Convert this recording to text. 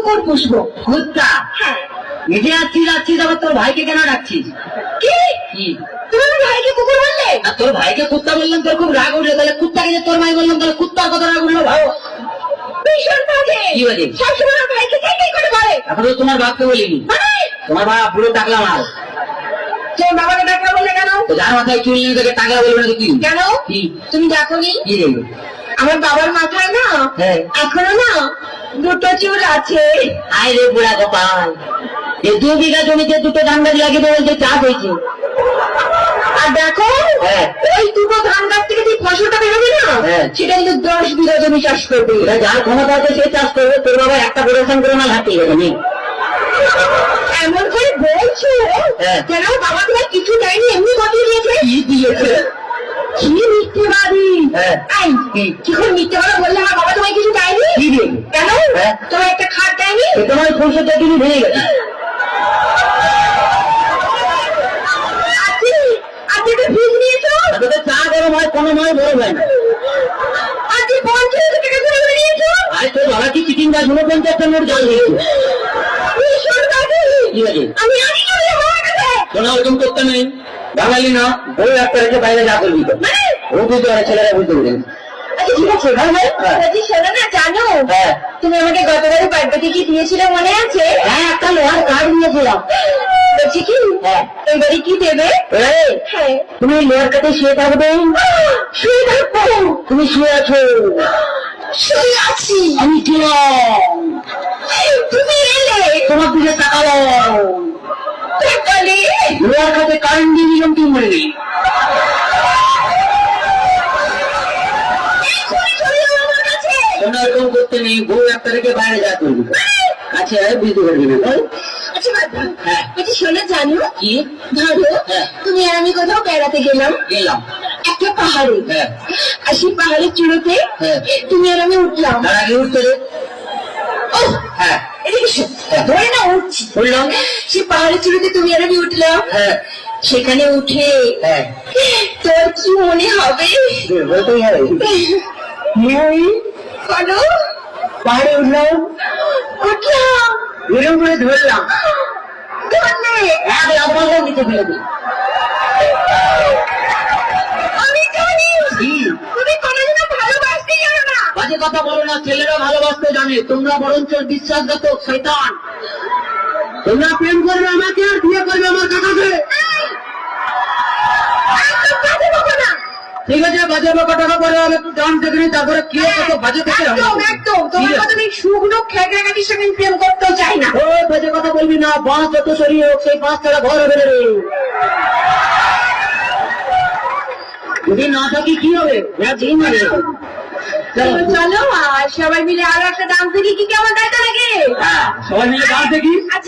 কুকুর পুষবো। কুত্তা? হ্যাঁ। নিজে যাচ্ছিস আবার তোর ভাইকে কেন ডাকছিস? কি কি তুমি আমার ভাইকে কুকুর বললে? আর তোর ভাইকে কুত্তা বললাম তোর খুব রাগ উঠলো, তাহলে কুত্তাকে যে তোর ভাই বললাম তাহলে কুত্তার কথা রাগ উঠলো ভাও? ভীষণ বাজে। কি বাজে? সবসময় আমার ভাইকে চাই করে বলে। এখন তো তোমার বাপকে বলিনি, মানে তোমার বাপ পুরো টাকলা মার। তোর বাবাকে ডাকলা বললে কেন? তো যার মাথায় চুল নিয়ে তাকে টাকলা বলবে না তো কি? কেন? কি তুমি দেখোনি কি দেখবে? আমার বাবার মাথায় না হ্যাঁ। এখনো না দুটো চুল আছে। আয় রে বুড়া গোপাল, এই 2 বিঘা জমিতে 2টো ধান গাছ লাগিয়ে বলতে চাষ হয়েছে। আর দেখো হ্যাঁ। ওই দুটো ধান গাছ থেকে যে ফসলটা বেরোবে না হ্যাঁ। সেটা কিন্তু 10 বিঘা জমি চাষ করবে। এরা যার ক্ষমতা আছে সে চাষ করবে, তোর বাবা একটা প্রোডাকশন করে না হাতে নেই। এমন করে বলছো হ্যাঁ। কেন? বাবা তোমার কিছু দেয়নি, এমনি গতিয়ে দিয়েছে। কি দিয়েছে? কি মিথ্যেবাদী! হ্যাঁ। এই, কি করে মিথ্যে কথা বললে? আমার বাবা তোমায় কিছু দেয়নি? কি দিয়েছে? কেন? হ্যাঁ। তোমার একটা খাট দেয়নি? এ তোমার ফুলসজ্জা কিনে ভেঙে গেছে। আজকে আজকে একটা ফ্রিজ নিয়েছো? তোদের চা গরম হয় কোনো নয় বড় হয় না। আজকে 50 টাকা করে নিয়েছো? আরে তোর বাবা কি চিটিং গাছ 49টা নোট জল দিয়েছে? ভীষণ বাজে। কি আছে? আমি আসি না আমার কাছে। কোনো ওরকম করতে নেই, বাঙালি না, বই একটা রেখে বাইরে যা করবি তো। মানে? ও বুঝতে পারে, ছেলেরা বুঝতে পারে। আচ্ছা ঠিক আছে ভাই ভাই। হ্যাঁ। বলছি শোনো না, জানো হ্যাঁ। তুমি আমাকে গতবারে বার্থডে কি দিয়েছিলে মনে আছে? হ্যাঁ, একটা লোহার কার্ড দিয়েছিলাম। বলছি কি হ্যাঁ। এবারে কি দেবে? এই, হ্যাঁ। তুমি লোহার কাছে শুয়ে থাকবে। শুয়ে থাকবো? তুমি শুয়ে আছো, শুয়ে আছি। আমি ছিলাম, তুমি এলে তোমার দিকে তাকালাম, তাকালে লোহার কাছে কারেন্ট দিয়ে দিলাম, তুমি মরে গেলি। এক্ষুনি চলে যাও আমার কাছে। কোনো এরকম করতে নেই, বউ একটা রেখে বাইরে যা করবি। আচ্ছা বুঝতে পারবি না তাই? আচ্ছা বাবা, হ্যাঁ। বলছি শোনো, জানো কি? ধরো হ্যাঁ। তুমি আর আমি কোথাও বেড়াতে গেলাম গেলাম। একটা পাহাড়ে। হ্যাঁ। আর সেই পাহাড়ের চূড়োতে হ্যাঁ। তুমি আর আমি উঠলাম। তার আগে উঠতে দে। ওহ, হ্যাঁ। এদিকে শোন, ধরে না উঠছি। উঠলাম। সেই পাহাড়ের চূড়োতে তুমি আর আমি উঠলাম। হ্যাঁ। সেখানে উঠে হ্যাঁ। তোর কি মনে হবে? বলতেই হবে। বলো। পাহাড়ে উঠলাম, উঠলাম। এরকম করে ধরলাম, ধরলে এক লাফালাম নিচে ফেলে দিই। আমি জানি কি? তুমি কোনোদিনও ভালোবাসতে জানো না। বাজে কথা বলো না, ছেলেরা ভালোবাসতে জানে, তোমরা বরঞ্চ বিশ্বাসঘাতক শয়তান। তোমরা প্রেম করবে আমাকে আর বিয়ে করবে আমার কাকাকে। একদম বাজে বকো না। ঠিক আছে, বাজে বাবা টাকা পরে আমি একটু ডান থেকে নিই, তারপরে কি কত বাজে থেকে একদম একদম তোমার কথা আমি শুকনো খেগড়াগাটির সঙ্গে আমি প্রেম করতেও চাই না। ও বাজে কথা বলবি না, বাঁশ যত সরিয়ে হোক সেই বাঁশ ছাড়া ঘর হবে না রে। যদি না থাকি কি হবে? চলো চলো আর সবাই মিলে আরো একটা ডান্স দেখি, কি কেমন তাই তো নাকি? হ্যাঁ, সবাই মিলে গান দেখি। আচ্ছা